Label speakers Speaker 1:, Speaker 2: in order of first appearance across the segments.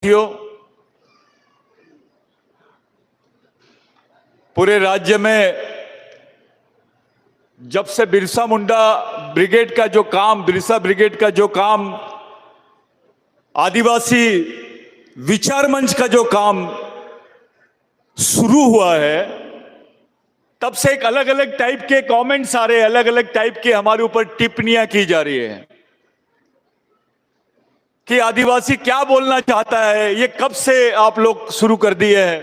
Speaker 1: साथियों, पूरे राज्य में जब से बिरसा मुंडा ब्रिगेड का जो काम, बिरसा ब्रिगेड का जो काम, आदिवासी विचार मंच का जो काम शुरू हुआ है, तब से एक अलग अलग टाइप के कमेंट्स आ रहे हैं, अलग अलग टाइप के हमारे ऊपर टिप्पणियां की जा रही है कि आदिवासी क्या बोलना चाहता है, ये कब से आप लोग शुरू कर दिए हैं।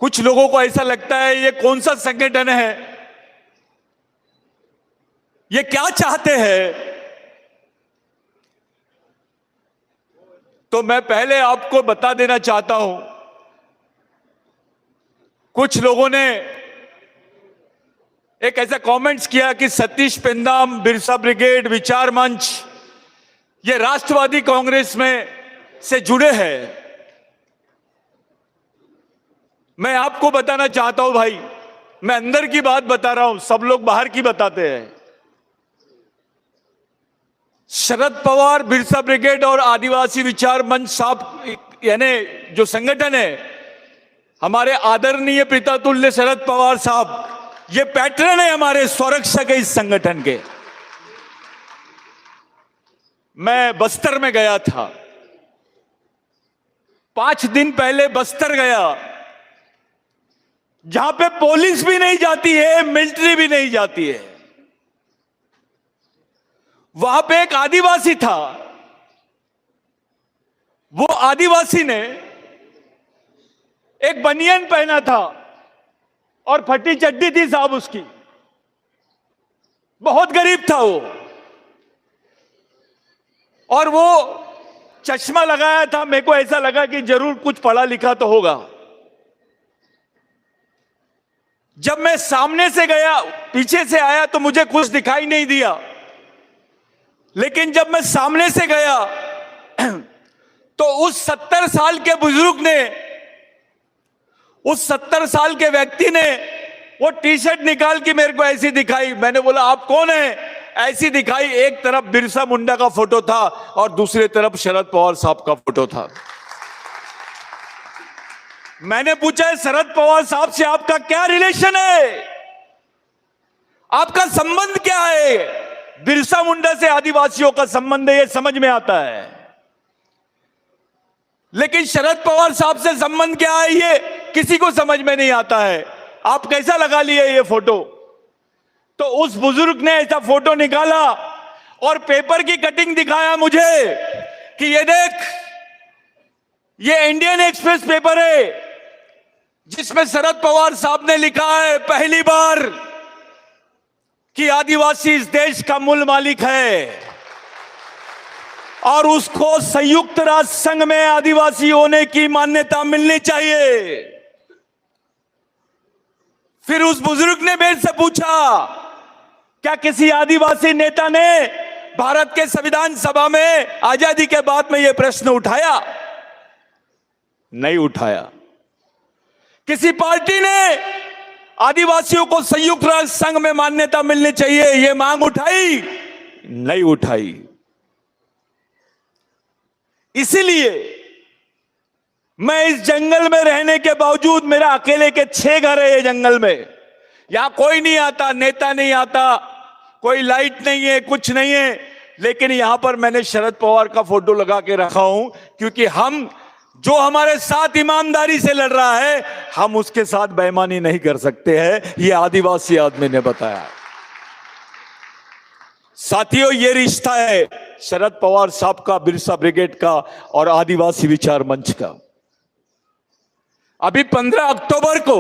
Speaker 1: कुछ लोगों को ऐसा लगता है ये कौन सा संगठन है, ये क्या चाहते हैं। तो मैं पहले आपको बता देना चाहता हूं, कुछ लोगों ने एक ऐसा कमेंट्स किया कि सतीश पेंदाम, बिरसा ब्रिगेड, विचार मंच ये राष्ट्रवादी कांग्रेस में से जुड़े हैं। मैं आपको बताना चाहता हूं भाई, मैं अंदर की बात बता रहा हूं, सब लोग बाहर की बताते हैं। शरद पवार, बिरसा ब्रिगेड और आदिवासी विचार मंच साहब यानी जो संगठन है, हमारे आदरणीय पितातुल्य शरद पवार साहब, ये पैटर्न है हमारे स्वरक्षक है इस संगठन के। मैं बस्तर में गया था, 5 दिन पहले बस्तर गया, जहां पे पुलिस भी नहीं जाती है, मिलिट्री भी नहीं जाती है। वहां पे एक आदिवासी था, वो आदिवासी ने एक बनियान पहना था और फटी चड्डी थी साहब उसकी, बहुत गरीब था वो, और वो चश्मा लगाया था। मेरे को ऐसा लगा कि जरूर कुछ पढ़ा लिखा तो होगा। जब मैं सामने से गया, पीछे से आया तो मुझे कुछ दिखाई नहीं दिया, लेकिन जब मैं सामने से गया तो उस 70 साल के बुजुर्ग ने, उस 70 साल के व्यक्ति ने वो टी शर्ट निकाल के मेरे को ऐसी दिखाई। मैंने बोला आप कौन है? ऐसी दिखाई, एक तरफ बिरसा मुंडा का फोटो था और दूसरी तरफ शरद पवार साहब का फोटो था। मैंने पूछा शरद पवार साहब से आपका क्या रिलेशन है, आपका संबंध क्या है? बिरसा मुंडा से आदिवासियों का संबंध है, ये समझ में आता है, लेकिन शरद पवार साहब से संबंध क्या है ये किसी को समझ में नहीं आता है। आप कैसा लगा लिए ये फोटो? तो उस बुजुर्ग ने ऐसा फोटो निकाला और पेपर की कटिंग दिखाया मुझे कि ये देख, ये इंडियन एक्सप्रेस पेपर है जिसमें शरद पवार साहब ने लिखा है पहली बार कि आदिवासी इस देश का मूल मालिक है और उसको संयुक्त राष्ट्र संघ में आदिवासी होने की मान्यता मिलनी चाहिए। फिर उस बुजुर्ग ने मेरे से पूछा क्या किसी आदिवासी नेता ने भारत के संविधान सभा में आजादी के बाद में यह प्रश्न उठाया? नहीं उठाया। किसी पार्टी ने आदिवासियों को संयुक्त राष्ट्र संघ में मान्यता मिलनी चाहिए यह मांग उठाई? नहीं उठाई। इसीलिए मैं इस जंगल में रहने के बावजूद, मेरा अकेले के 6 घर है ये जंगल में, यहां कोई नहीं आता, नेता नहीं आता, कोई लाइट नहीं है, कुछ नहीं है, लेकिन यहां पर मैंने शरद पवार का फोटो लगा के रखा हूं, क्योंकि हम जो हमारे साथ ईमानदारी से लड़ रहा है, हम उसके साथ बेईमानी नहीं कर सकते हैं, ये आदिवासी आदमी ने बताया। साथियों, ये रिश्ता है शरद पवार साहब का, बिरसा ब्रिगेड का और आदिवासी विचार मंच का। अभी 15 अक्टूबर को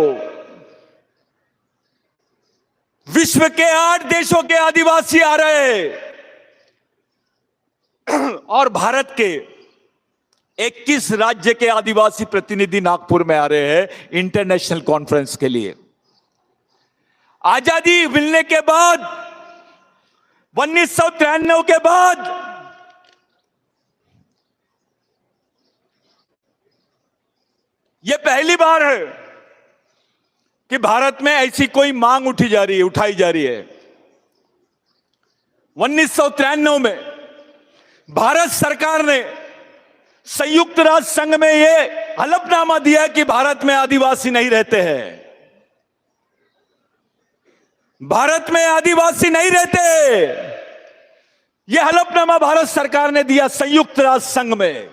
Speaker 1: विश्व के 8 देशों के आदिवासी आ रहे हैं और भारत के 21 राज्य के आदिवासी प्रतिनिधि नागपुर में आ रहे हैं इंटरनेशनल कॉन्फ्रेंस के लिए। आजादी मिलने के बाद, 1993 के बाद, यह पहली बार है कि भारत में ऐसी कोई मांग उठाई जा रही है। 1993 में भारत सरकार ने संयुक्त राष्ट्र संघ में यह हलफनामा दिया कि भारत में आदिवासी नहीं रहते हैं। भारत में आदिवासी नहीं रहते। यह हलफनामा भारत सरकार ने दिया संयुक्त राष्ट्र संघ में।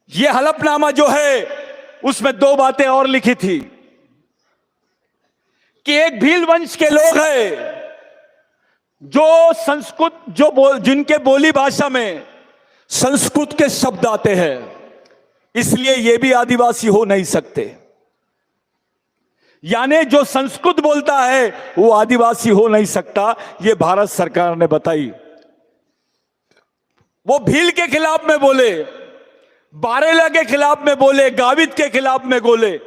Speaker 1: यह हलफनामा जो है उसमें दो बातें और लिखी थी कि एक भील वंश के लोग हैं जो संस्कृत जिनके बोली भाषा में संस्कृत के शब्द आते हैं, इसलिए ये भी आदिवासी हो नहीं सकते। यानी जो संस्कृत बोलता है वो आदिवासी हो नहीं सकता, ये भारत सरकार ने बताई। वो भील के खिलाफ में बोले, बारेला के खिलाफ में बोले, गावित के खिलाफ में बोले।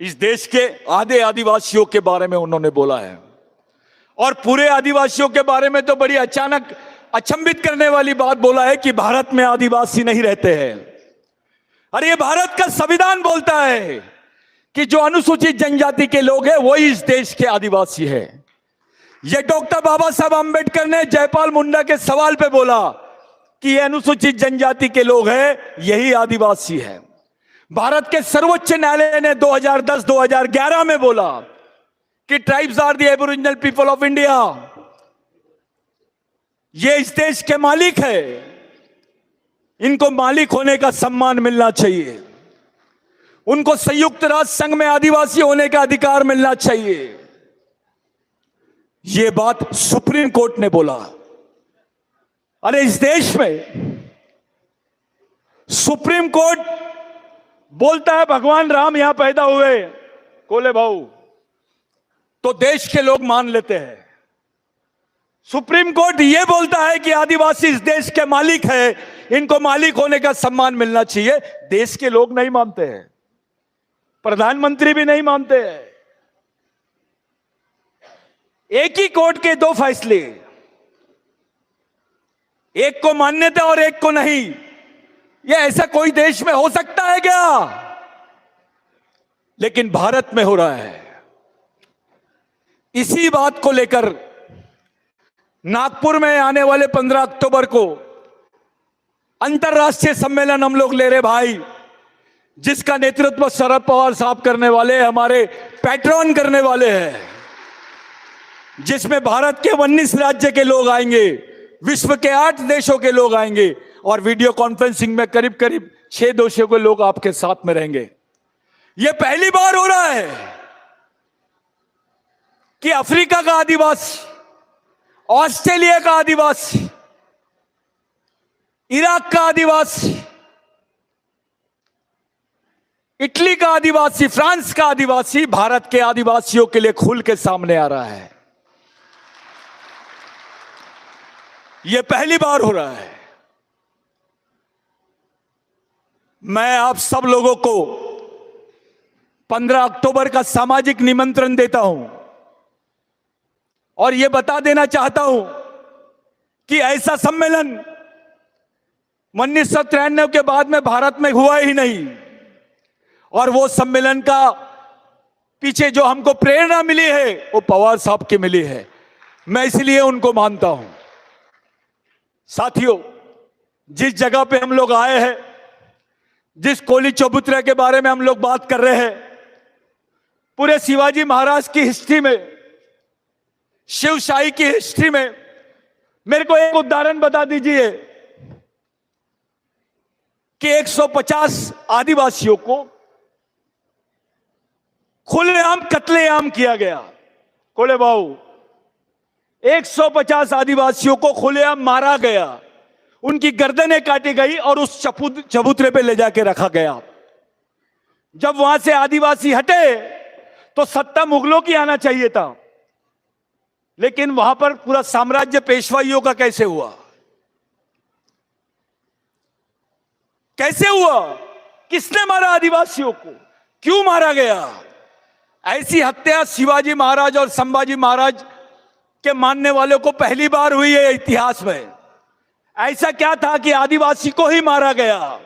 Speaker 1: इस देश के आधे आदिवासियों के बारे में उन्होंने बोला है। और पूरे आदिवासियों के बारे में तो बड़ी अचानक अचंभित करने वाली बात बोला है कि भारत में आदिवासी नहीं रहते हैं। अरे ये भारत का संविधान बोलता है कि जो अनुसूचित जनजाति के लोग हैं वही इस देश के आदिवासी है। ये डॉक्टर बाबा साहब अंबेडकर ने जयपाल मुंडा के सवाल पे बोला कि ये अनुसूचित जनजाति के लोग हैं, यही आदिवासी है। भारत के सर्वोच्च न्यायालय ने 2010-2011 में बोला कि tribes are the aboriginal people of India. ये इस देश के मालिक है, इनको मालिक होने का सम्मान मिलना चाहिए। उनको संयुक्त राष्ट्र संघ में आदिवासी होने का अधिकार मिलना चाहिए। यह बात सुप्रीम कोर्ट ने बोला। अरे इस देश में सुप्रीम कोर्ट बोलता है भगवान राम यहां पैदा हुए कोले भाऊ, तो देश के लोग मान लेते हैं। सुप्रीम कोर्ट यह बोलता है कि आदिवासी इस देश के मालिक है, इनको मालिक होने का सम्मान मिलना चाहिए, देश के लोग नहीं मानते हैं, प्रधानमंत्री भी नहीं मानते हैं। एक ही कोर्ट के दो फैसले, एक को मान्यता और एक को नहीं। यह ऐसा कोई देश में हो सकता है क्या? लेकिन भारत में हो रहा है। इसी बात को लेकर नागपुर में आने वाले 15 अक्टूबर को अंतर्राष्ट्रीय सम्मेलन हम लोग ले रहे भाई, जिसका नेतृत्व शरद पवार साहब करने वाले, हमारे पैट्रॉन करने वाले हैं, जिसमें भारत के 19 राज्य के लोग आएंगे, विश्व के 8 देशों के लोग आएंगे और वीडियो कॉन्फ्रेंसिंग में करीब करीब 6 देशों के लोग आपके साथ में रहेंगे। यह पहली बार हो रहा है कि अफ्रीका का आदिवासी, ऑस्ट्रेलिया का आदिवासी, इराक का आदिवासी, इटली का आदिवासी, फ्रांस का आदिवासी भारत के आदिवासियों के लिए खुल के सामने आ रहा है। यह पहली बार हो रहा है। मैं आप सब लोगों को 15 अक्टूबर का सामाजिक निमंत्रण देता हूं और यह बता देना चाहता हूं कि ऐसा सम्मेलन 1993 के बाद में भारत में हुआ ही नहीं। और वो सम्मेलन का पीछे जो हमको प्रेरणा मिली है वो पवार साहब की मिली है, मैं इसलिए उनको मानता हूं। साथियों, जिस जगह पे हम लोग आए हैं, जिस कोली चबूतरा के बारे में हम लोग बात कर रहे हैं, पूरे शिवाजी महाराज की हिस्ट्री में, शिवशाही की हिस्ट्री में मेरे को एक उदाहरण बता दीजिए कि 150 आदिवासियों को खुलेआम कत्लेआम किया गया। कोले बाबू, 150 आदिवासियों को खुलेआम मारा गया, उनकी गर्दनें काटी गई और उस चबूतरे पे ले जाके रखा गया। जब वहां से आदिवासी हटे तो सत्ता मुगलों की आना चाहिए था, लेकिन वहां पर पूरा साम्राज्य पेशवाइयों का कैसे हुआ? कैसे हुआ? किसने मारा आदिवासियों को? क्यों मारा गया? ऐसी हत्या शिवाजी महाराज और संभाजी महाराज के मानने वालों को पहली बार हुई है इतिहास में। ऐसा क्या था कि आदिवासी को ही मारा गया?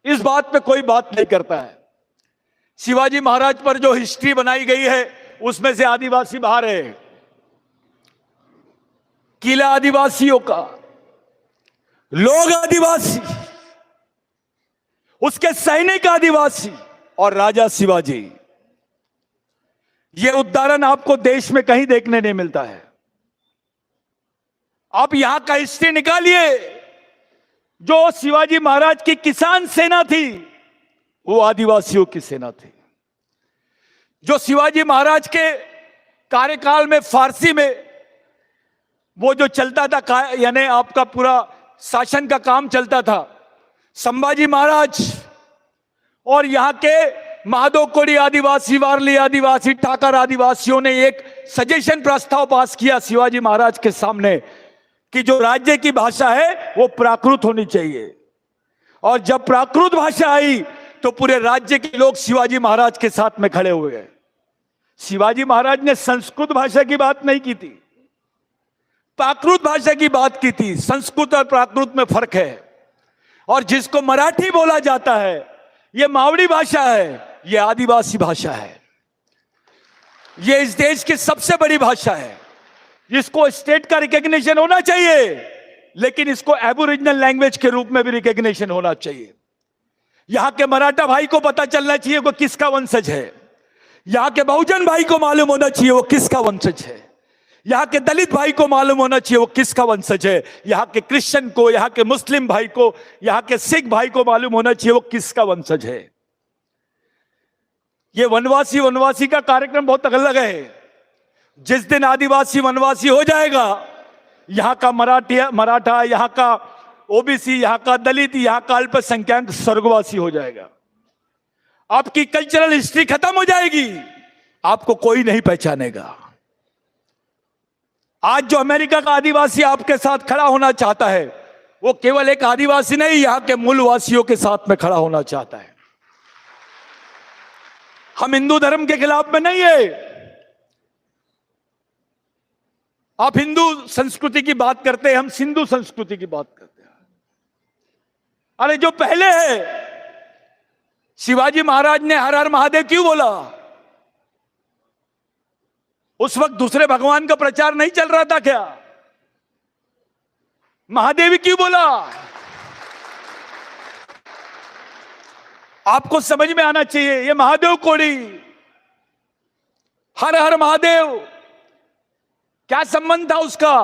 Speaker 1: इस बात पे कोई बात नहीं करता है। शिवाजी महाराज पर जो हिस्ट्री बनाई गई है उसमें से आदिवासी बाहर है। किला आदिवासियों का, लोग आदिवासी, उसके सैनिक आदिवासी और राजा शिवाजी। यह उदाहरण आपको देश में कहीं देखने नहीं मिलता है। आप यहां का हिस्ट्री निकालिए। जो शिवाजी महाराज की किसान सेना थी वो आदिवासियों की सेना थी। जो शिवाजी महाराज के कार्यकाल में फारसी में वो जो चलता था, यानी आपका पूरा शासन का काम चलता था, संभाजी महाराज और यहां के महादेव कोड़ी आदिवासी, वारली आदिवासी, ठाकर आदिवासियों ने एक सजेशन प्रस्ताव पास किया शिवाजी महाराज के सामने कि जो राज्य की भाषा है वो प्राकृत होनी चाहिए। और जब प्राकृत भाषा आई तो पूरे राज्य के लोग शिवाजी महाराज के साथ में खड़े हुए। शिवाजी महाराज ने संस्कृत भाषा की बात नहीं की थी, प्राकृत भाषा की बात की थी। संस्कृत और प्राकृत में फर्क है। और जिसको मराठी बोला जाता है यह मावड़ी भाषा है, यह आदिवासी भाषा है। यह इस देश की सबसे बड़ी भाषा है जिसको स्टेट का रिकॉग्निशन होना चाहिए, लेकिन इसको एबोरिजिनल लैंग्वेज के रूप में भी रिकॉग्निशन होना चाहिए। यहां के मराठा भाई को पता चलना चाहिए वो किसका वंशज है। यहां के बहुजन भाई को मालूम होना चाहिए वो किसका वंशज है। यहां के दलित भाई को मालूम होना चाहिए वो किसका वंशज है। यहां के क्रिश्चियन को, यहां के मुस्लिम भाई को, यहां के सिख भाई को मालूम होना चाहिए वो किसका वंशज है। ये वनवासी का कार्यक्रम बहुत अलग है। जिस दिन आदिवासी वनवासी हो जाएगा, यहां का मराठा, यहां का ओबीसी, यहां का दलित, यहां का अल्पसंख्यक स्वर्गवासी हो जाएगा। आपकी कल्चरल हिस्ट्री खत्म हो जाएगी, आपको कोई नहीं पहचानेगा। आज जो अमेरिका का आदिवासी आपके साथ खड़ा होना चाहता है वो केवल एक आदिवासी नहीं, यहां के मूलवासियों के साथ में खड़ा होना चाहता है। हम हिंदू धर्म के खिलाफ में नहीं है। आप हिंदू संस्कृति की बात करते हैं, हम सिंधु संस्कृति की बात करते हैं। अरे जो पहले है, शिवाजी महाराज ने हर हर महादेव क्यों बोला? उस वक्त दूसरे भगवान का प्रचार नहीं चल रहा था क्या? महादेव क्यों बोला? आपको समझ में आना चाहिए। ये महादेव कोड़ी, हर हर महादेव, क्या संबंध था उसका?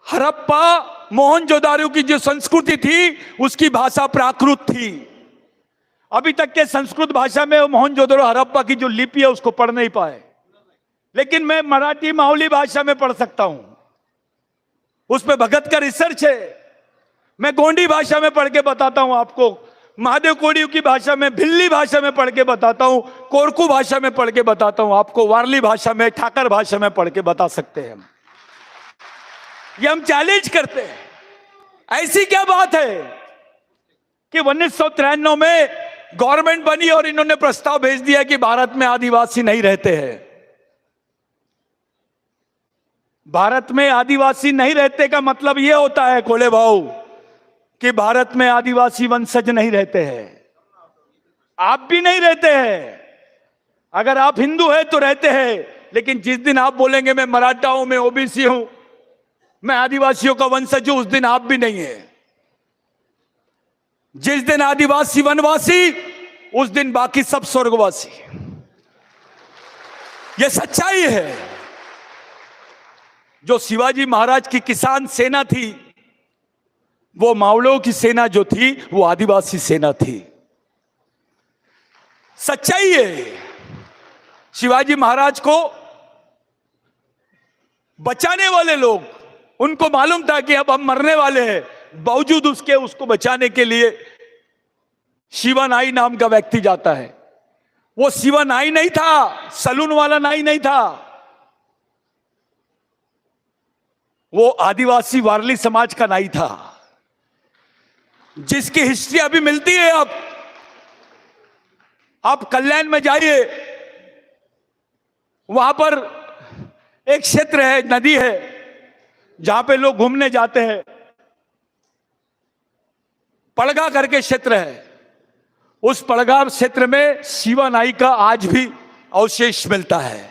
Speaker 1: हड़प्पा मोहनजोदारो की जो संस्कृति थी उसकी भाषा प्राकृत थी। अभी तक के संस्कृत भाषा में मोहनजोदारो हड़प्पा की जो लिपि है उसको पढ़ नहीं पाए, लेकिन मैं मराठी मावली भाषा में पढ़ सकता हूं। उसमें भगत का रिसर्च है। मैं गोंडी भाषा में पढ़ के बताता हूं आपको, महादेव कोड़ी की भाषा में, भिल्ली भाषा में पढ़ के बताता हूं, कोरकू भाषा में पढ़ के बताता हूं आपको, वारली भाषा में, ठाकर भाषा में पढ़ के बता सकते हैं। ये हम चैलेंज करते हैं। ऐसी क्या बात है कि 1993 में गवर्नमेंट बनी और इन्होंने प्रस्ताव भेज दिया कि भारत में आदिवासी नहीं रहते हैं। भारत में आदिवासी नहीं रहते का मतलब यह होता है कोले भाऊ कि भारत में आदिवासी वंशज नहीं रहते हैं। आप भी नहीं रहते हैं। अगर आप हिंदू हैं तो रहते हैं, लेकिन जिस दिन आप बोलेंगे मैं मराठा हूं, मैं ओबीसी हूं, मैं आदिवासियों का वंशज हूं, उस दिन आप भी नहीं है। जिस दिन आदिवासी वनवासी, उस दिन बाकी सब स्वर्गवासी। यह सच्चाई है। जो शिवाजी महाराज की किसान सेना थी, वो मावलों की सेना जो थी वो आदिवासी सेना थी। सच्चाई है। शिवाजी महाराज को बचाने वाले लोग, उनको मालूम था कि अब हम मरने वाले हैं, बावजूद उसके उसको बचाने के लिए शिवा नाई नाम का व्यक्ति जाता है। वो शिवा नाई नहीं था, सलून वाला नाई नहीं था, वो आदिवासी वारली समाज का नाई था, जिसकी हिस्ट्री अभी मिलती है। आप कल्याण में जाइए, वहां पर एक क्षेत्र है, नदी है, जहां पे लोग घूमने जाते हैं। पड़गा करके क्षेत्र है। उस पड़गा क्षेत्र में शिवा नाई का आज भी अवशेष मिलता है।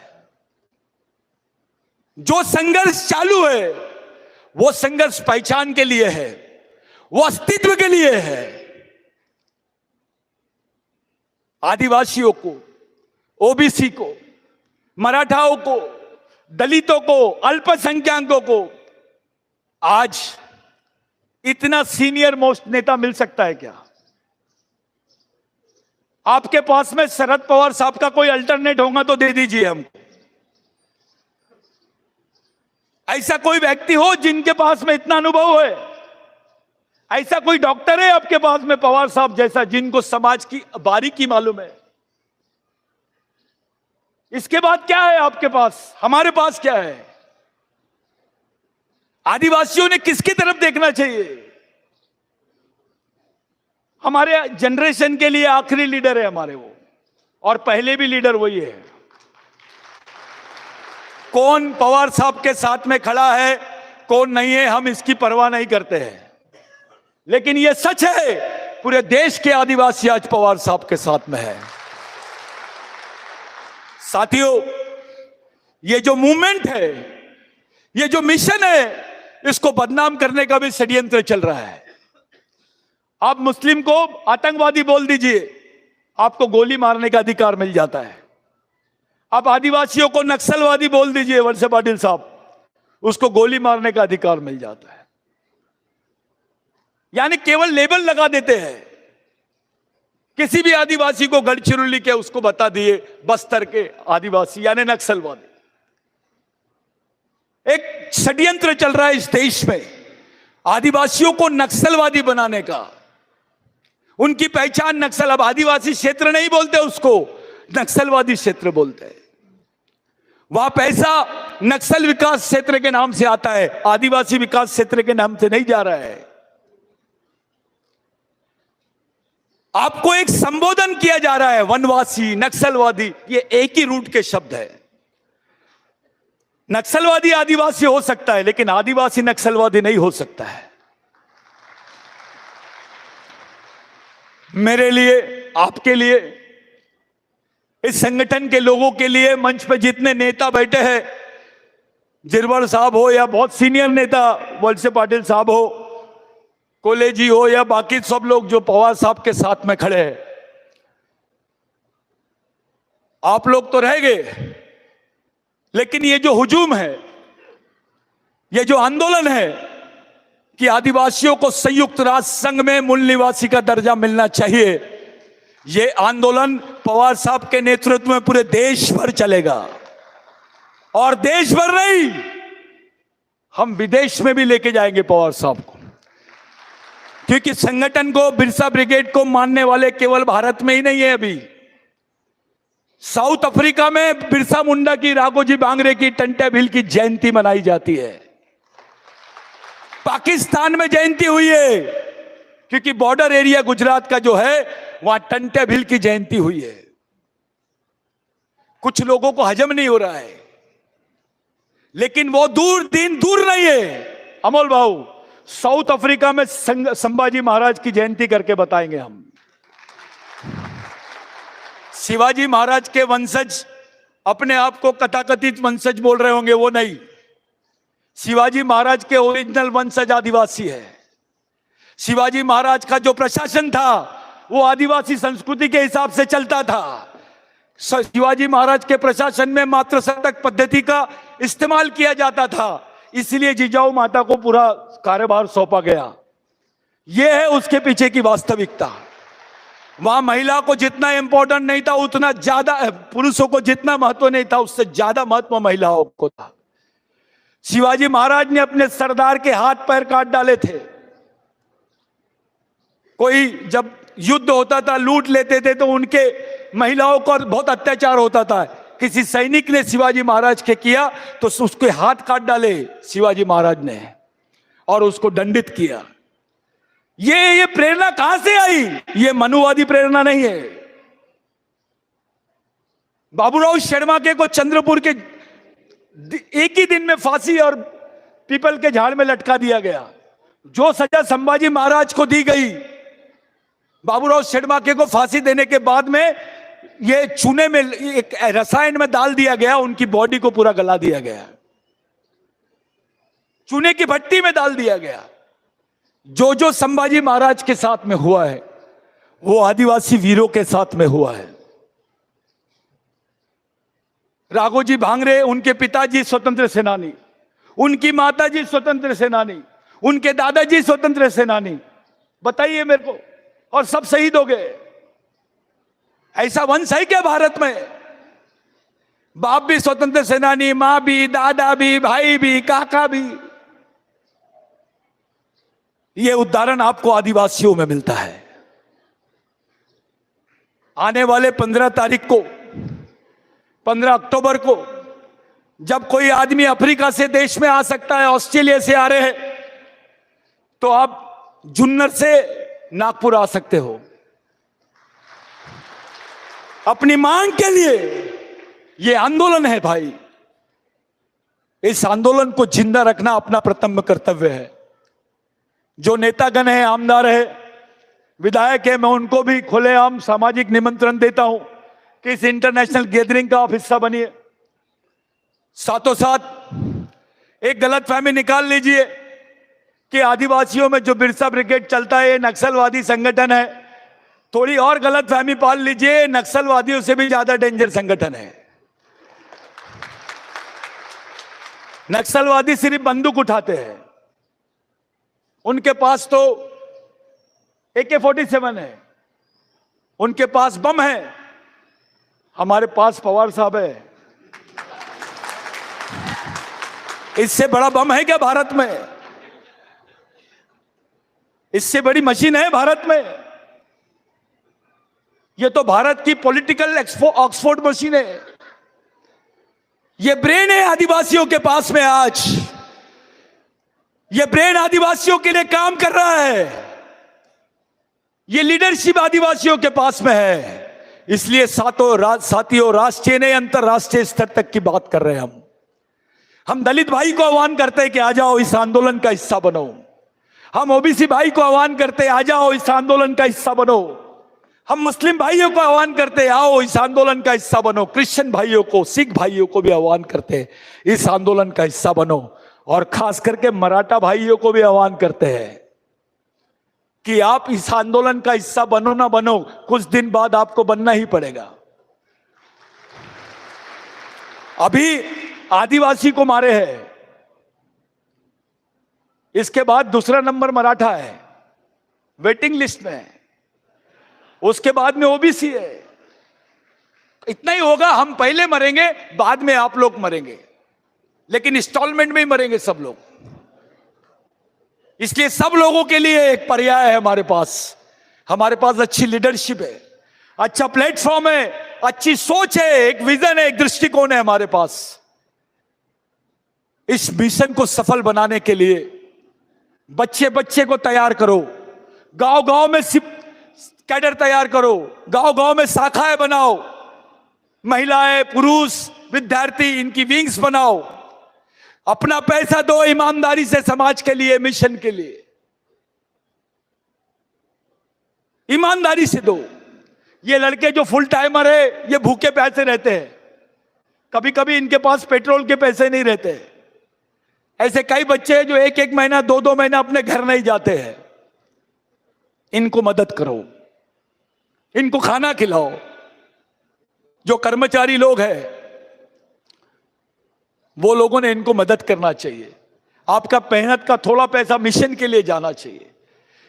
Speaker 1: जो संघर्ष चालू है वो संघर्ष पहचान के लिए है, वो अस्तित्व के लिए है। आदिवासियों को, ओबीसी को, मराठाओं को, दलितों को, अल्पसंख्यकों को आज इतना सीनियर मोस्ट नेता मिल सकता है क्या? आपके पास में शरद पवार साहब का कोई अल्टरनेट होगा तो दे दीजिए हमको। ऐसा कोई व्यक्ति हो जिनके पास में इतना अनुभव है, ऐसा कोई डॉक्टर है आपके पास में पवार साहब जैसा, जिनको समाज की बारीकी मालूम है। इसके बाद क्या है आपके पास? हमारे पास क्या है? आदिवासियों ने किसकी तरफ देखना चाहिए? हमारे जनरेशन के लिए आखिरी लीडर है हमारे वो, और पहले भी लीडर वही है। कौन पवार साहब के साथ में खड़ा है, कौन नहीं है, हम इसकी परवाह नहीं करते हैं। लेकिन यह सच है, पूरे देश के आदिवासी आज पवार साहब के साथ में है। साथियों, ये जो मूवमेंट है, ये जो मिशन है, इसको बदनाम करने का भी षड्यंत्र चल रहा है। आप मुस्लिम को आतंकवादी बोल दीजिए, आपको गोली मारने का अधिकार मिल जाता है। आप आदिवासियों को नक्सलवादी बोल दीजिए, वत्स पाटिल साहब, उसको गोली मारने का अधिकार मिल जाता है। यानी केवल लेबल लगा देते हैं। किसी भी आदिवासी को गढ़चिरौली के उसको बता दिए बस्तर के आदिवासी यानी नक्सलवादी। एक षड्यंत्र चल रहा है इस देश में आदिवासियों को नक्सलवादी बनाने का। उनकी पहचान नक्सल, अब आदिवासी क्षेत्र नहीं बोलते उसको, नक्सलवादी क्षेत्र बोलते हैं। वहां पैसा नक्सल विकास क्षेत्र के नाम से आता है, आदिवासी विकास क्षेत्र के नाम से नहीं जा रहा है। आपको एक संबोधन किया जा रहा है, वनवासी, नक्सलवादी, ये एक ही रूट के शब्द है। नक्सलवादी आदिवासी हो सकता है, लेकिन आदिवासी नक्सलवादी नहीं हो सकता है। मेरे लिए, आपके लिए, इस संगठन के लोगों के लिए, मंच पे जितने नेता बैठे हैं, जिरवड़ साहब हो या बहुत सीनियर नेता वत्स पाटिल साहब हो, कोले जी हो या बाकी सब लोग जो पवार साहब के साथ में खड़े हैं, आप लोग तो रह गए, लेकिन ये जो हुजूम है, ये जो आंदोलन है कि आदिवासियों को संयुक्त राष्ट्र संघ में मूल निवासी का दर्जा मिलना चाहिए, ये आंदोलन पवार साहब के नेतृत्व में पूरे देश भर चलेगा। और देश भर नहीं, हम विदेश में भी लेके जाएंगे पवार साहब को, क्योंकि संगठन को, बिरसा ब्रिगेड को मानने वाले केवल भारत में ही नहीं है। अभी साउथ अफ्रीका में बिरसा मुंडा की, राघोजी बांगरे की, टंटे भिल की जयंती मनाई जाती है। पाकिस्तान में जयंती हुई है, क्योंकि बॉर्डर एरिया गुजरात का जो है, वहां टंटे भिल की जयंती हुई है। कुछ लोगों को हजम नहीं हो रहा है, लेकिन वो दिन दूर नहीं है। अमोल भाऊ, साउथ अफ्रीका में संभाजी महाराज की जयंती करके बताएंगे हम। शिवाजी महाराज के वंशज अपने आप को कथाकथित वंशज बोल रहे होंगे, वो नहीं। शिवाजी महाराज के ओरिजिनल वंशज आदिवासी है। शिवाजी महाराज का जो प्रशासन था वो आदिवासी संस्कृति के हिसाब से चलता था। शिवाजी महाराज के प्रशासन में मात्र शतक पद्धति का इस्तेमाल किया जाता था, इसलिए जिजाऊ माता को पूरा कार्यभार सौंपा गया। यह है उसके पीछे की वास्तविकता। वहां महिला को जितना इंपॉर्टेंट नहीं था, उतना ज्यादा पुरुषों को जितना महत्व नहीं था, उससे ज्यादा महत्व महिलाओं को था। शिवाजी महाराज ने अपने सरदार के हाथ पैर काट डाले थे। कोई जब युद्ध होता था, लूट लेते थे, तो उनके महिलाओं पर बहुत अत्याचार होता था। किसी सैनिक ने शिवाजी महाराज के किया तो उसके हाथ काट डाले शिवाजी महाराज ने और उसको दंडित किया। ये प्रेरणा कहां से आई? ये मनुवादी प्रेरणा नहीं है। बाबूराव शर्माके को चंद्रपुर के एक ही दिन में फांसी और पीपल के झाड़ में लटका दिया गया। जो सजा संभाजी महाराज को दी गई, बाबूराव शर्माके को फांसी देने के बाद में ये चूने में, एक रसायन में डाल दिया गया, उनकी बॉडी को पूरा गला दिया गया। चूने की भट्टी में डाल दिया गया। जो संभाजी महाराज के साथ में हुआ है वो आदिवासी वीरों के साथ में हुआ है। राघोजी भांगरे, उनके पिताजी स्वतंत्र सेनानी, उनकी माताजी स्वतंत्र सेनानी, उनके दादाजी स्वतंत्र सेनानी, बताइए मेरे को, और सब शहीद हो गए। ऐसा वंश है क्या भारत में? बाप भी स्वतंत्र सेनानी, मां भी, दादा भी, भाई भी, काका भी। यह उदाहरण आपको आदिवासियों में मिलता है। आने वाले 15 तारीख को, 15 अक्टूबर को, जब कोई आदमी अफ्रीका से देश में आ सकता है, ऑस्ट्रेलिया से आ रहे हैं, तो आप जुन्नर से नागपुर आ सकते हो अपनी मांग के लिए। यह आंदोलन है भाई, इस आंदोलन को जिंदा रखना अपना प्रथम कर्तव्य है। जो नेतागण है, आमदार है, विधायक है, मैं उनको भी खुलेआम सामाजिक निमंत्रण देता हूं कि इस इंटरनेशनल गैदरिंग का आप हिस्सा बनिए। साथों साथ एक गलतफहमी निकाल लीजिए कि आदिवासियों में जो बिरसा ब्रिगेड चलता है ये नक्सलवादी संगठन है। थोड़ी और गलतफहमी पाल लीजिए, नक्सलवादियों से भी ज्यादा डेंजर संगठन है। नक्सलवादी सिर्फ बंदूक उठाते हैं, उनके पास तो AK-47 है, उनके पास बम है, हमारे पास पवार साहब है। इससे बड़ा बम है क्या भारत में? इससे बड़ी मशीन है भारत में? यह तो भारत की पॉलिटिकल ऑक्सफोर्ड मशीन है। यह ब्रेन है आदिवासियों के पास में आज। यह ब्रेन आदिवासियों के लिए काम कर रहा है। यह लीडरशिप आदिवासियों के पास में है। इसलिए साथियों, राष्ट्रीय नहीं अंतरराष्ट्रीय स्तर तक की बात कर रहे हैं हम दलित भाई को आह्वान करते हैं कि आ जाओ, इस आंदोलन का हिस्सा बनो। हम ओबीसी भाई को आह्वान करते हैं, आ जाओ, इस आंदोलन का हिस्सा बनो। हम मुस्लिम भाइयों को आह्वान करते हैं, आओ, इस आंदोलन का हिस्सा बनो। क्रिश्चियन भाइयों को, सिख भाइयों को भी आह्वान करते हैं, इस आंदोलन का हिस्सा बनो। और खास करके मराठा भाइयों को भी आह्वान करते हैं कि आप इस आंदोलन का हिस्सा बनो ना बनो, कुछ दिन बाद आपको बनना ही पड़ेगा। अभी आदिवासी को मारे हैं, इसके बाद दूसरा नंबर मराठा है, वेटिंग लिस्ट में है, उसके बाद में ओबीसी है। इतना ही होगा, हम पहले मरेंगे, बाद में आप लोग मरेंगे, लेकिन इंस्टॉलमेंट में ही मरेंगे सब लोग। इसलिए सब लोगों के लिए एक पर्याय है हमारे पास अच्छी लीडरशिप है, अच्छा प्लेटफॉर्म है, अच्छी सोच है, एक विजन है, एक दृष्टिकोण है हमारे पास। इस मिशन को सफल बनाने के लिए बच्चे बच्चे को तैयार करो, गांव गांव में कैडर तैयार करो, गांव गांव में शाखाएं बनाओ, महिलाएं, पुरुष, विद्यार्थी, इनकी विंग्स बनाओ। अपना पैसा दो ईमानदारी से समाज के लिए, मिशन के लिए ईमानदारी से दो। ये लड़के जो फुल टाइमर है, ये भूखे प्यासे रहते हैं, कभी कभी इनके पास पेट्रोल के पैसे नहीं रहते। ऐसे कई बच्चे हैं जो एक एक महीना, दो दो महीना अपने घर नहीं जाते हैं। इनको मदद करो, इनको खाना खिलाओ। जो कर्मचारी लोग हैं, वो लोगों ने इनको मदद करना चाहिए। आपका मेहनत का थोड़ा पैसा मिशन के लिए जाना चाहिए।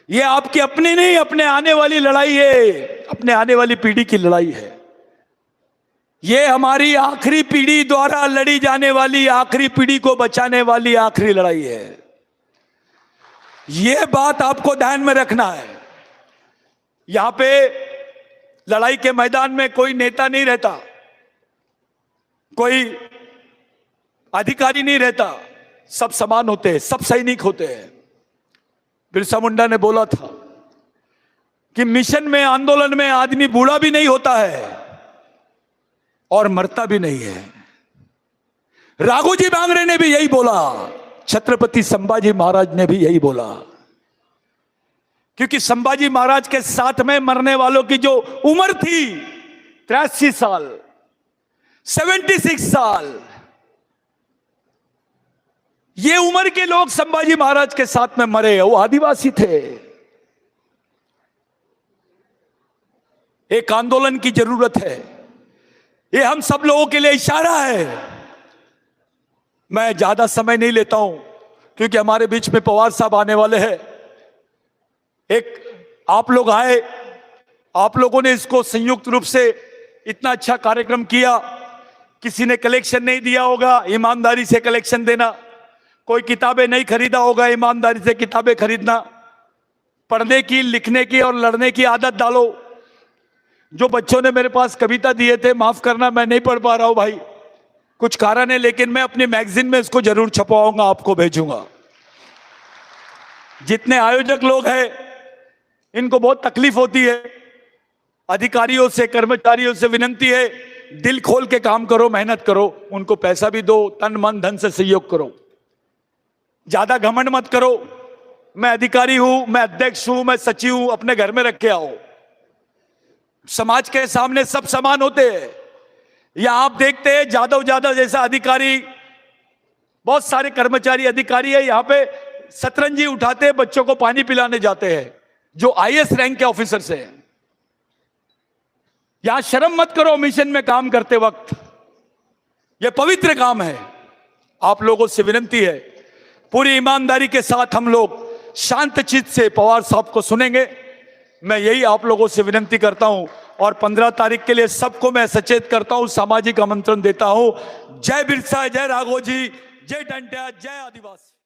Speaker 1: ये आपकी अपनी नहीं, अपने आने वाली लड़ाई है, अपने आने वाली पीढ़ी की लड़ाई है। ये हमारी आखिरी पीढ़ी द्वारा लड़ी जाने वाली, आखिरी पीढ़ी को बचाने वाली आखिरी लड़ाई है। ये बात आपको ध्यान में रखना है। यहां पे लड़ाई के मैदान में कोई नेता नहीं रहता, कोई अधिकारी नहीं रहता, सब समान होते हैं, सब सैनिक होते हैं। बिरसा मुंडा ने बोला था कि मिशन में, आंदोलन में आदमी बूढ़ा भी नहीं होता है और मरता भी नहीं है। राघोजी भांगरे ने भी यही बोला, छत्रपति संभाजी महाराज ने भी यही बोला। क्योंकि संभाजी महाराज के साथ में मरने वालों की जो उम्र थी 83 साल, 76 साल, ये उम्र के लोग संभाजी महाराज के साथ में मरे, वो आदिवासी थे। एक आंदोलन की जरूरत है, ये हम सब लोगों के लिए इशारा है। मैं ज्यादा समय नहीं लेता हूं क्योंकि हमारे बीच में पवार साहब आने वाले हैं। एक आप लोग आए, आप लोगों ने इसको संयुक्त रूप से इतना अच्छा कार्यक्रम किया। किसी ने कलेक्शन नहीं दिया होगा, ईमानदारी से कलेक्शन देना। कोई किताबें नहीं खरीदा होगा, ईमानदारी से किताबें खरीदना। पढ़ने की, लिखने की और लड़ने की आदत डालो। जो बच्चों ने मेरे पास कविता दिए थे, माफ करना मैं नहीं पढ़ पा रहा हूं भाई, कुछ कारण है, लेकिन मैं अपनी मैगजीन में इसको जरूर छपवाऊंगा, आपको भेजूंगा। जितने आयोजक लोग हैं इनको बहुत तकलीफ होती है। अधिकारियों से, कर्मचारियों से विनती है, दिल खोल के काम करो, मेहनत करो, उनको पैसा भी दो, तन मन धन से सहयोग करो। ज्यादा घमंड मत करो, मैं अधिकारी हूं, मैं अध्यक्ष हूं, मैं सचिव हूं, अपने घर में रख के आओ। समाज के सामने सब समान होते हैं। या आप देखते हैं जादव ज्यादा जैसा अधिकारी, बहुत सारे कर्मचारी अधिकारी है, यहां पे सतरंजी उठाते हैं, बच्चों को पानी पिलाने जाते हैं, जो आईएएस रैंक के ऑफिसर से हैं। यहां शर्म मत करो मिशन में काम करते वक्त, यह पवित्र काम है। आप लोगों से विनती है, पूरी ईमानदारी के साथ हम लोग शांत चित्त से पवार साहब को सुनेंगे। मैं यही आप लोगों से विनती करता हूं और 15 तारीख के लिए सबको मैं सचेत करता हूं, सामाजिक आमंत्रण देता हूं। जय बिरसा, जय राघोजी, जय टंट्या, जय आदिवासी।